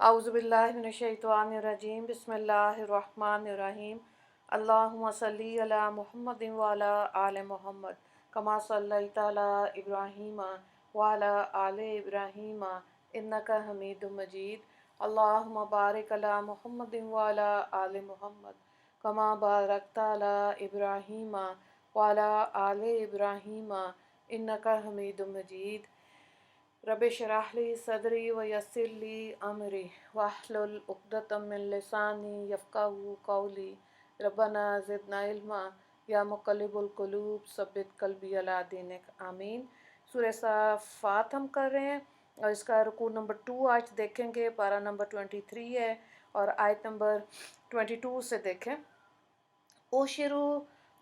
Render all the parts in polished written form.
औज़ु बिल्लाहि मिनश्शैतानिर्रजीम बिस्मिल्लाहिर्रहमानिर्रहीम अल्लाहुम्मा सल्ली अला मुहम्मदिन व अला आलि मुहम्मद कमा सल्लैता अला इब्राहीम व अला आलि इब्राहीम इन्नका हमीदुम मजीद अल्लाहुम्मा बारिक अला मुहम्मदिन व अला आलि मुहम्मद कमा बारकता अला इब्राहीम व अला आलि इब्राहीम इन्नका हमीदुम मजीद रब्बि इश्रह ली सदरी व यस्सिर ली अमरी वहलुल उक़दतम मिन लिसानी यफ़क़हू क़ौली रब्बना ज़िदना इल्मा या मुक़ल्लिबुल क़ुलूब सब्बित क़ल्बी अला दीनिक आमीन। सूरह साफ़ात हम कर रहे हैं और इसका रुकू नंबर 2 आज देखेंगे। पारा नंबर 23 है और आयत नंबर 22 से देखें। ओशिरु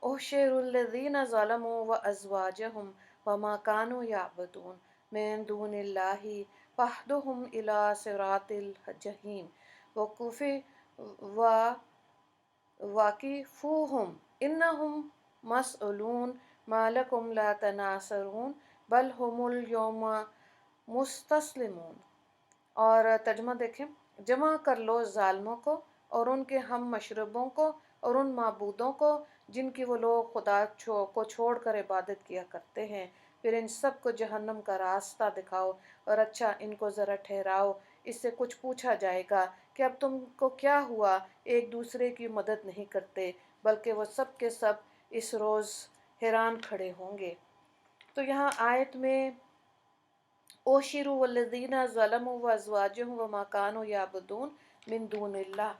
ओशिरुल्लज़ीना ज़लमू व अज़वाजहुम व मा कानू याबुदून मिन दूनिल्लाहि फहदुहुम इला सिरातिल जहीम वकुफ़ी व वाकिफ़ूहुम इन्नहुम मसऊलून मा लकुम ला तनासरून बल हुमुल यौमा मुस्तस्लिमून। और तर्जुमा देखें। जमा कर लो ज़ालिमों को और उनके हम मशरबों को और उन माबूदों को जिनकी वो लोग खुदा को छोड़कर इबादत किया करते हैं। फिर इन सब को जहन्नम का रास्ता दिखाओ और अच्छा इनको ज़रा ठहराओ। इससे कुछ पूछा जाएगा कि अब तुमको क्या हुआ, एक दूसरे की मदद नहीं करते, बल्कि वो सब के सब इस रोज़ हैरान खड़े होंगे। तो यहाँ आयत में ओशिरु वल्लज़ीना ज़लमू व अज़वाजुहुम व मा कानू याबुदून मिन दूनिल्लाह,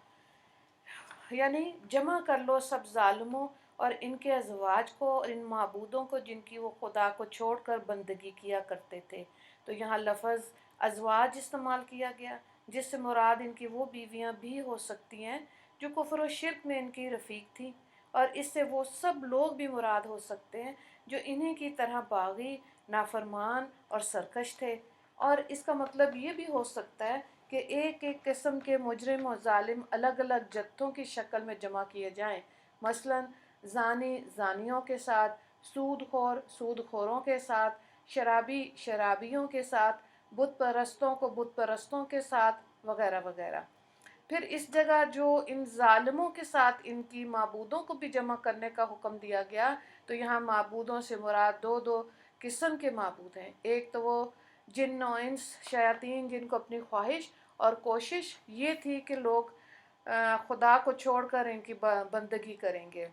यानी जमा कर लो सब ज़ालिमों और इनके अज़वाज को और इन माबूदों को जिनकी वो खुदा को छोड़कर बंदगी किया करते थे। तो यहाँ लफ्ज़ अज़वाज इस्तेमाल किया गया, जिससे मुराद इनकी वो बीवियाँ भी हो सकती हैं जो कुफ्र व शिर्क में इनकी रफ़ीक थी, और इससे वो सब लोग भी मुराद हो सकते हैं जो इन्हीं की तरह बागी, नाफरमान और सरकश थे। और इसका मतलब ये भी हो सकता है कि एक एक किस्म के मुजरिम और जालिम अलग अलग जत्थों की शक्ल में जमा किए जाएं। मसलन ज़ानी ज़ानियों के साथ, सूदखोर सूदखोरों के साथ, शराबी शराबियों के साथ, बुत परस्तों को बुत परस्तों के साथ, वगैरह वगैरह। फिर इस जगह जो इन ज़ालिमों के साथ इनकी माबूदों को भी जमा करने का हुक्म दिया गया, तो यहाँ माबूदों से मुराद दो दो किस्म के माबूद हैं। एक तो वो जिन्न और इंस शयातीन जिनको अपनी ख्वाहिश और कोशिश ये थी कि लोग खुदा को छोड़कर इनकी बंदगी करेंगे।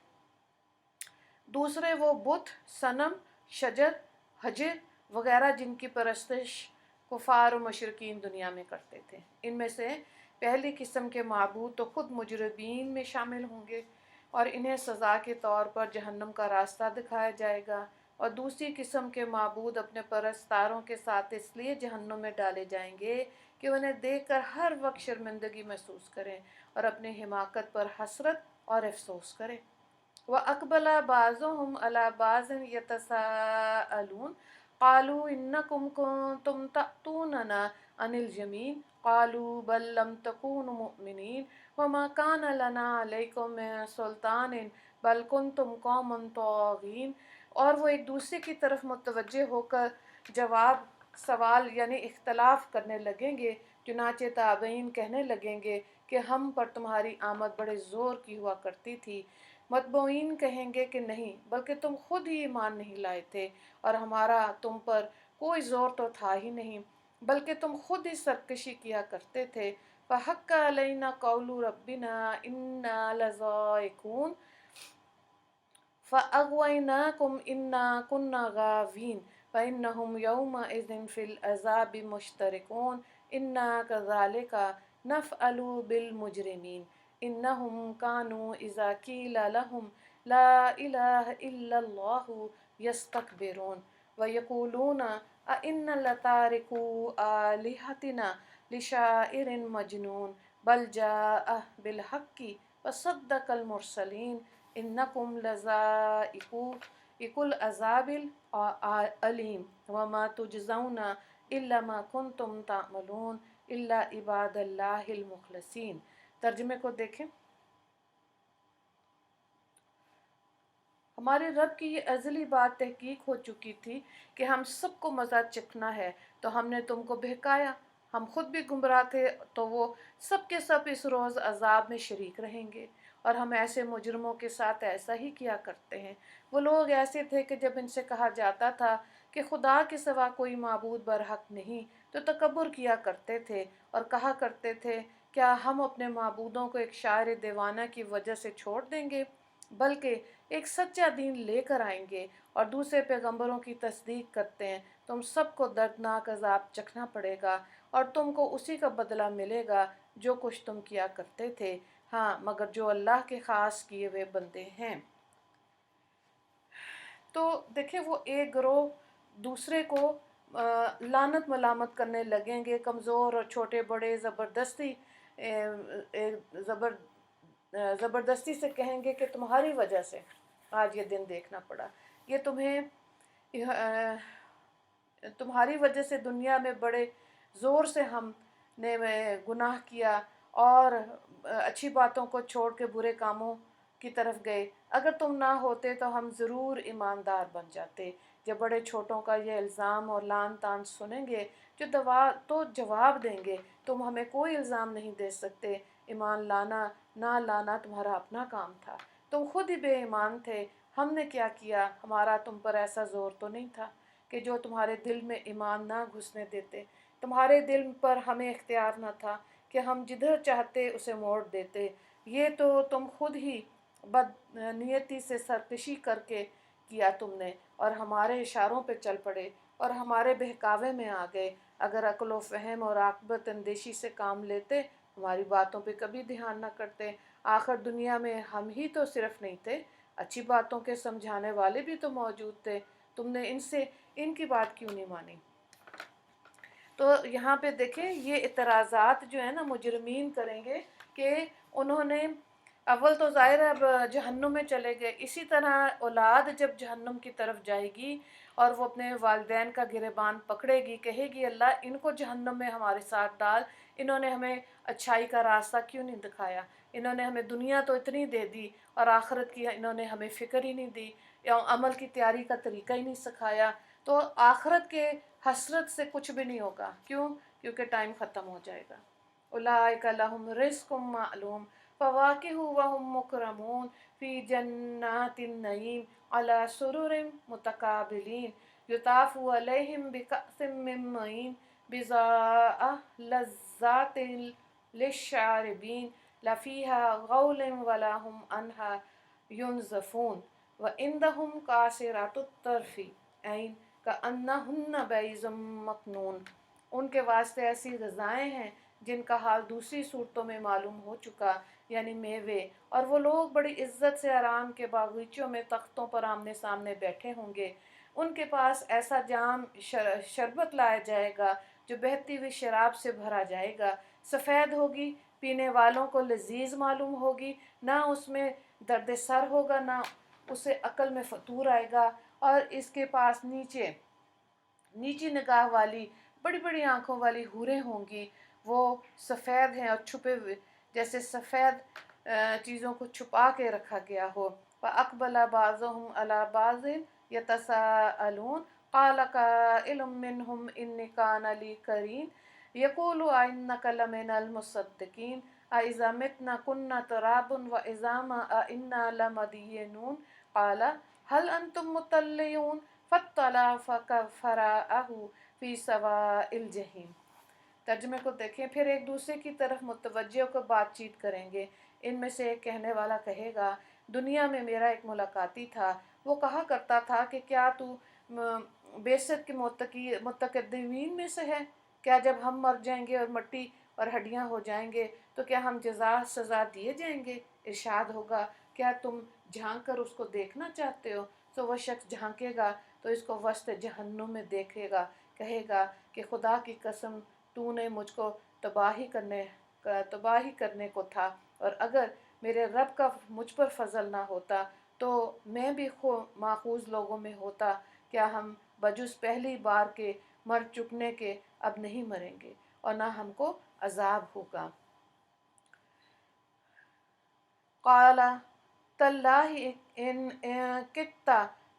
दूसरे वो बुत, सनम, शजर, हजर वगैरह जिनकी परस्तिश कुफार और मुशरिकीन दुनिया में करते थे। इनमें से पहली किस्म के माबूद तो खुद मुजरबीन में शामिल होंगे और इन्हें सज़ा के तौर पर जहन्नम का रास्ता दिखाया जाएगा, और दूसरी किस्म के माबूद अपने परस्तारों के साथ इसलिए जहन्नुम में डाले जाएंगे कि उन्हें देखकर हर वक्त शर्मिंदगी महसूस करें और अपनी हिमाकत पर हसरत और अफसोस करें। व अकबला बाज़ुहुम अला बाज़िन यतसाअलून क़ालू इन्नकुम कुंतुम तअतूनना अनिल जमीन क़ालू बल लम तकूनु मुअमिनीन व मा कान लना अलैकुम मिन सुल्तानिन बल कुंतुम कौमन ताग़ीन। और वो एक दूसरे की तरफ मुतवज्जे होकर जवाब सवाल यानी इख्तलाफ करने लगेंगे। चुनाचे ताबईन कहने लगेंगे कि हम पर तुम्हारी आमद बड़े ज़ोर की हुआ करती थी। मतबूईन कहेंगे कि नहीं, बल्कि तुम खुद ही ईमान नहीं लाए थे और हमारा तुम पर कोई ज़ोर तो था ही नहीं, बल्कि तुम खुद ही सरकशी किया करते थे। फ़हक्का अलैना क़ौलु रब्बिना इन्ना लज़ाइकून फ़अग़वैनाकुम इन्ना कुन्ना गावीन फ़इन्नहुम यौमइज़िन फ़िल अज़ाबि मुश्तरिकून इन्ना कज़ालिका नफ़अलु बिल मुजरिमीन इन्नहुम कानू इज़ा क़ीला लहुम ला इलाहा इल्लल्लाहु यस्तकबिरून व यक़ूलून अइन्ना लतारिकू आलिहतिना लिशाइरिन मजनून बल जाअ बिल हक़्क़ि व सद्दक़ल मुरसलीन इन्नकुम लज़ाइकुल अज़ाबिल अलीम व मा तुजज़ौना इल्ला मा कुंतुम तामलून इल्ला इबादल्लाहिल मुख़लसीन। तर्जुमे को देखें। हमारे रब की ये अज़ली बात तहकीक हो चुकी थी कि हम सबको मज़ा चखना है, तो हमने तुमको बहकाया ہم خود بھی گمراہ تھے تو وہ سب کے سب اس روز عذاب میں شریک رہیں گے، اور ہم ایسے مجرموں کے ساتھ ایسا ہی کیا کرتے ہیں۔ وہ لوگ ایسے تھے کہ جب ان سے کہا جاتا تھا کہ خدا کے سوا کوئی معبود برحق نہیں تو تکبر کیا کرتے تھے اور کہا کرتے تھے کیا ہم اپنے معبودوں کو ایک شاعر دیوانہ کی وجہ سے چھوڑ دیں گے، بلکہ ایک سچا دین لے کر آئیں گے اور دوسرے پیغمبروں کی تصدیق کرتے ہیں۔ تم سب کو دردناک عذاب چکھنا پڑے گا اور تم کو اسی کا بدلہ ملے گا جو کچھ تم کیا کرتے تھے، ہاں مگر جو اللہ کے خاص کیے ہوئے بندے ہیں۔ تو دیکھیں وہ ایک گروہ دوسرے کو لعنت ملامت کرنے لگیں گے، کمزور اور چھوٹے بڑے زبردستی سے کہیں گے کہ تمہاری وجہ سے آج یہ دن دیکھنا پڑا، یہ تمہاری وجہ سے دنیا میں بڑے زور سے ہم نے گناہ کیا اور اچھی باتوں کو چھوڑ کے برے کاموں کی طرف گئے، اگر تم نہ ہوتے تو ہم ضرور ایماندار بن جاتے۔ جب بڑے چھوٹوں کا یہ الزام اور لعن طعن سنیں گے تو جواب دیں گے تم ہمیں کوئی الزام نہیں دے سکتے، ایمان لانا نہ لانا تمہارا اپنا کام تھا، تم خود ہی بے ایمان تھے، ہم نے کیا کیا، ہمارا تم پر ایسا زور تو نہیں تھا کہ جو تمہارے دل میں ایمان نہ گھسنے دیتے، تمہارے دل پر ہمیں اختیار نہ تھا کہ ہم جدھر چاہتے اسے موڑ دیتے، یہ تو تم خود ہی بد نیتی سے سرکشی کر کے کیا تم نے، اور ہمارے اشاروں پہ چل پڑے اور ہمارے بہکاوے میں آ گئے، اگر عقل و فہم اور عاقبت اندیشی سے کام لیتے ہماری باتوں پہ کبھی دھیان نہ کرتے، آخر دنیا میں ہم ہی تو صرف نہیں تھے، اچھی باتوں کے سمجھانے والے بھی تو موجود تھے، تم نے ان کی بات کیوں نہیں مانی۔ تو یہاں پہ دیکھیں یہ اعتراضات جو ہے نا مجرمین کریں گے کہ انہوں نے اول تو ظاہر ہے اب جہنم میں چلے گئے، اسی طرح اولاد جب جہنم کی طرف جائے گی اور وہ اپنے والدین کا گریبان پکڑے گی، کہے گی اللہ ان کو جہنم میں ہمارے ساتھ ڈال، انہوں نے ہمیں اچھائی کا راستہ کیوں نہیں دکھایا، انہوں نے ہمیں دنیا تو اتنی دے دی اور آخرت کی انہوں نے ہمیں فکر ہی نہیں دی، یا عمل کی تیاری کا طریقہ ہی نہیں سکھایا، تو آخرت کے حسرت سے کچھ بھی نہیں ہوگا، کیونکہ ٹائم ختم ہو جائے گا۔ اولئک لہم رزق معلوم فواکہ وہم مکرمون فی جنات النعیم علی سرر متقابلین یطاف علیہم بکأس من معین بضاء لذات للشاربین لفیہا غول ولا ہم عنہا ینزفون وعندہم قاصرات الطرف عین کأنہن بیض مکنون۔ ان کے واسطے ایسی غذائیں ہیں جن کا حال دوسری صورتوں میں معلوم ہو چکا، یعنی میوے، اور وہ لوگ بڑی عزت سے آرام کے باغیچوں میں تختوں پر آمنے سامنے بیٹھے ہوں گے، ان کے پاس ایسا جام شربت لایا جائے گا جو بہتی ہوئی شراب سے بھرا جائے گا، سفید ہوگی، پینے والوں کو لذیذ معلوم ہوگی، نہ اس میں درد سر ہوگا نہ اسے عقل میں فطور آئے گا، اور اس کے پاس نیچی نگاہ والی بڑی بڑی آنکھوں والی حوریں ہوں گی، وہ سفید ہیں اور چھپے ہوئے جیسے سفید چیزوں کو چھپا کے رکھا گیا ہو۔ فَأَقْبَلَ بَعْضُهُمْ عَلَى بَعْضٍ يَتَسَاءَلُونَ قَالَ قَائِلٌ مِّنْهُمْ إِنِّي كَانَ لِي قَرِينٌ يَقُولُ أَإِنَّكَ لَمِنَ الْمُصَدِّقِينَ أَإِذَا مِتْنَا كُنَّا تُرَابًا وَعِظَامًا أَإِنَّا لَمَدِينُونَ قَالَ هَلْ أَنْتُمْ مُطَّلِعُونَ فَاطَّلَعَ فَرَآهُ فِي سَوَاءِ الْجَحِيمِ۔ ترجمے کو دیکھیں، پھر ایک دوسرے کی طرف متوجہ کو بات چیت کریں گے، ان میں سے ایک کہنے والا کہے گا دنیا میں میرا ایک ملاقاتی تھا، وہ کہا کرتا تھا کہ کیا تو بیست کے متقدمین میں سے ہے، کیا جب ہم مر جائیں گے اور مٹی اور ہڈیاں ہو جائیں گے تو کیا ہم جزا سزا دیے جائیں گے؟ ارشاد ہوگا کیا تم جھانک کر اس کو دیکھنا چاہتے ہو؟ تو وہ شخص جھانکے گا تو اس کو وسط جہنم میں دیکھے گا، کہے گا کہ خدا کی قسم تو نے مجھ کو تباہی کرنے کو تھا، اور اگر میرے رب کا مجھ پر فضل نہ ہوتا تو میں بھی ماخوذ لوگوں میں ہوتا، کیا ہم بجز پہلی بار کے مر چکنے کے اب نہیں مریں گے اور نہ ہم کو عذاب ہوگا۔ قال تاللہ ان کدت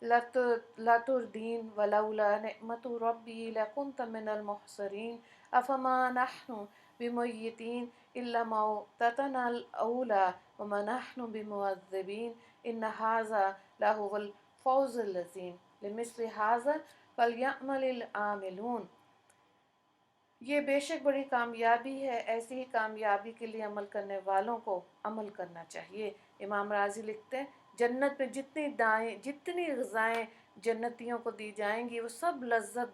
لتردین ولولا نعمت ربی لکنت من المحضرین अफमा नहनु बिमुय्यतीन इल्ला मौततनल औला वमा नहनु बिमुअज़्ज़िबीन इन्न हाज़ा लहुवल फौज़ुल अज़ीम लिमिस्लि हाज़ा फलयअमलिल आमिलून। ये बेशक बड़ी कामयाबी है, ऐसी ही कामयाबी के लिए अमल करने वालों को अमल करना चाहिए। इमाम राजी लिखते हैं, जन्नत में जितनी ग़िज़ाएँ जन्नतियों को दी जाएंगी वो सब लज्जत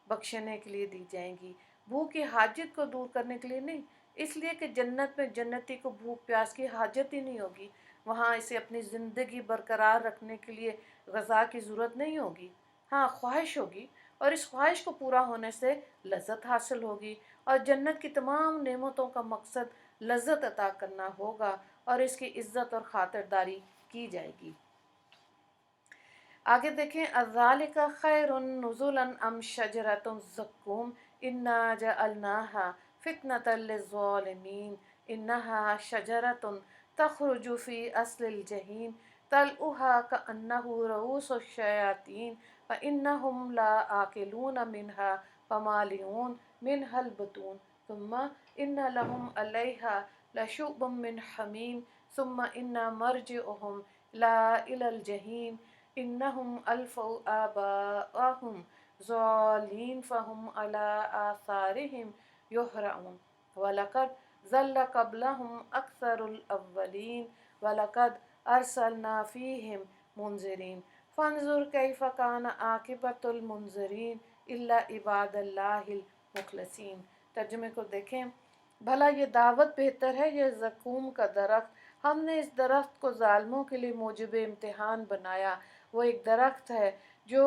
बख्शने के लिए दी जाएंगी, भूख की हाजत को दूर करने के लिए नहीं। इसलिए कि जन्नत में जन्नती को भूख प्यास की हाजत ही नहीं होगी, वहाँ इसे अपनी ज़िंदगी बरकरार रखने के लिए ग़िज़ा की ज़रूरत नहीं होगी। हाँ, ख्वाहिश होगी, और इस ख्वाहिश को पूरा होने से लज्जत हासिल होगी, और जन्नत की तमाम नेमतों का मकसद लज्जत अता करना होगा और इसकी इज्जत और खातिरदारी की जाएगी। आगे देखें, अज़ालिका खैरुन नुज़ुलन अम शजरतुन ज़क्कूम इन्ना जअलनाहा फितनतल लिज़्ज़ालिमीन इन्नहा शजरतुन तख़रुजु फ़ी अस्लिल जहीम तलउहा कअन्नहु रऊसुश शयातीन व इन्नहुम ला आकिलून मिन्हा फमालिऊन मिनहल बुतून सुम्मा इन्न लहुम अलैहा लशुब्बुम मिन हमीम सुम्मा इन्ना मर्जिउहुम ला इलल जहीम इन्नहुम अल्फौ आबाअहुम ज़ालिन फ़हुम अला आसारिहिम युहरऊन वलक़द ज़ल्ल क़ब्लहुम अक्सरुल अव्वलीन वलक़द अरसलना फ़ीहिम मुनज़िरीन फ़न्ज़ुर कैफ़ कान आक़िबतुल मुनज़िरीन इल्ला इबादल्लाहिल मुख़लसीन। तर्जुमे को देखें, भला ये दावत बेहतर है ये ज़क़ूम का दरख्त, हमने इस दरख्त को ज़ालिमों के लिए मूजिब इम्तिहान बनाया। वो एक दरख्त है जो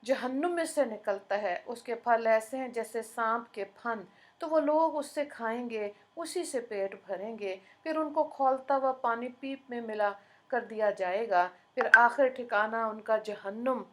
जहन्नुम में से निकलता है, उसके फल ऐसे हैं जैसे सांप के फन, तो वो लोग उससे खाएंगे, उसी से पेट भरेंगे, फिर उनको खौलता हुआ पानी पीप में मिला कर दिया जाएगा, फिर आखिर ठिकाना उनका जहन्नुम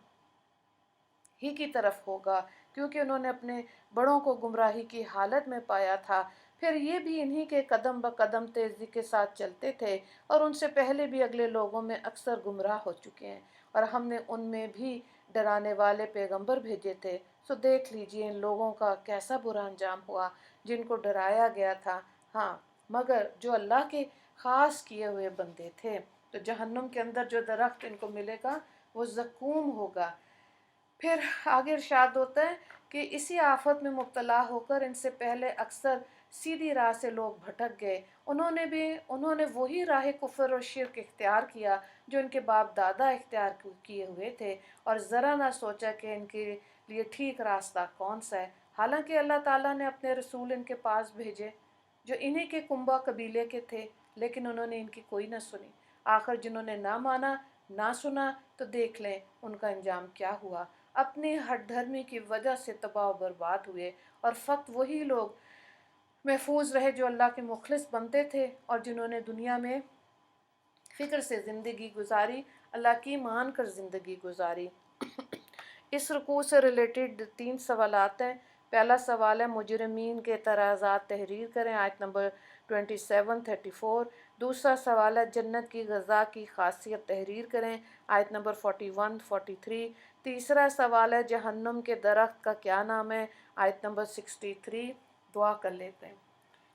ही की तरफ होगा, क्योंकि उन्होंने अपने बड़ों को गुमराही की हालत में पाया था। फिर ये भी इन्हीं के कदम ब कदम तेज़ी के साथ चलते थे, और उनसे पहले भी अगले लोगों में अक्सर गुमराह हो चुके हैं, और हमने उनमें भी डराने वाले पैगंबर भेजे थे। सो देख लीजिए इन लोगों का कैसा बुरा अंजाम हुआ जिनको डराया गया था। हाँ, मगर जो अल्लाह के ख़ास किए हुए बंदे थे, तो जहन्नुम के अंदर जो दरख्त इनको मिलेगा वो ज़क़ूम होगा। फिर आगे इरशाद होता है कि इसी आफत में मुब्तला होकर इनसे पहले अक्सर सीधी राह से लोग भटक गए, उन्होंने वही राह कुफ्र और शिर्क इख्तियार किया जो इनके बाप दादा इख्तियार किए हुए थे, और ज़रा ना सोचा कि इनके लिए ठीक रास्ता कौन सा है। हालांकि अल्लाह ताला ने अपने रसूल इनके पास भेजे जो इन्हीं के कुंबा कबीले के थे, लेकिन उन्होंने इनकी कोई ना सुनी। आखिर जिन्होंने ना माना ना सुना, तो देख लें उनका अंजाम क्या हुआ। अपनी हठधर्मी की वजह से तबाह बर्बाद हुए, और फ़क्त वही लोग महफूज रहे जो अल्लाह के मुखलिस बनते थे और जिन्होंने दुनिया में फ़िक्र से ज़िंदगी गुजारी, अल्लाह की मान कर ज़िंदगी गुजारी। इस रुकू से रिलेटेड 3 सवालात हैं। पहला सवाल है, मुजरिमीन के तराज़ात तहरीर करें, आयत नंबर 27-34। दूसरा सवाल है, जन्नत की ग़ज़ा की खासियत तहरीर करें, आयत नंबर 41-43। तीसरा सवाल है, जहन्नुम के दरख्त का क्या नाम है, आयत नंबर 63। दुआ कर लेते हैं।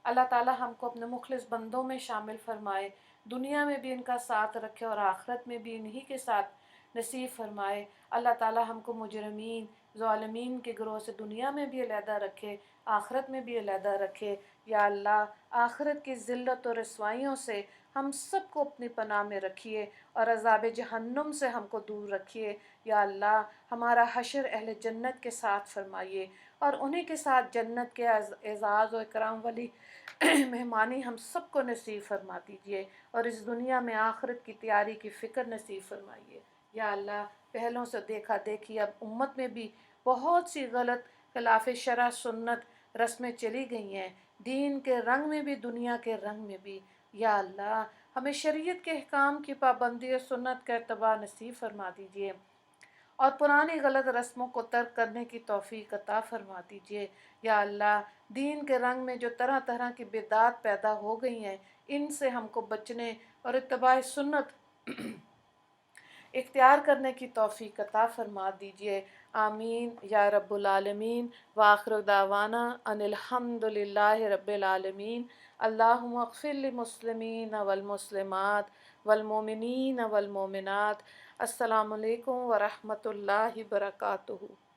अल्लाह ताला हमको अपने मुखलिस बंदों में शामिल फरमाए, दुनिया में भी इनका साथ रखे और आखिरत में भी इन्हीं के साथ नसीब फरमाए। अल्लाह ताला हमको मुजरमीन ज़ालिमीन के गिरोह से दुनिया में भी अलहदा रखे, आखिरत में भी अलहदा रखे। या अल्लाह, आखिरत की ज़िल्लत और रसवाइयों से हम सबको अपनी पनाह में रखिए और अज़ाब जहन्नुम से हमको दूर रखिए। या अल्लाह, हमारा हशर अहले जन्नत के साथ फरमाइए और उन्हीं के साथ जन्नत के एज़ाज़ और इकराम वाली मेहमानी हम सबको नसीब फरमा दीजिए, और इस दुनिया में आखिरत की तैयारी की फ़िक्र नसीब फरमाइए। या अल्लाह, पहलों से देखा देखी अब उम्मत में भी बहुत सी गलत खिलाफ शरअ सुन्नत रस्में चली गई हैं, दीन के रंग में भी दुनिया के रंग में भी। या अल्लाह, हमें शरीयत के अहकाम की पाबंदी और सुन्नत का इत्तबा नसीब फरमा दीजिए और पुरानी गलत रस्मों को तर्क करने की तौफीक अता फरमा दीजिए। या अल्लाह, दीन के रंग में जो तरह तरह की बिदात पैदा हो गई हैं, इनसे हमको बचने और इत्तबा सुन्नत इख्तियार करने की तौफीक अता फरमा दीजिए। آمین یا رب العالمین۔ وآخر دعوانا ان الحمد للہ رب العالمین۔ اللہم اغفر للمسلمین والمسلمات والمؤمنین والمؤمنات۔ السلام علیکم ورحمۃ اللہ وبرکاتہ۔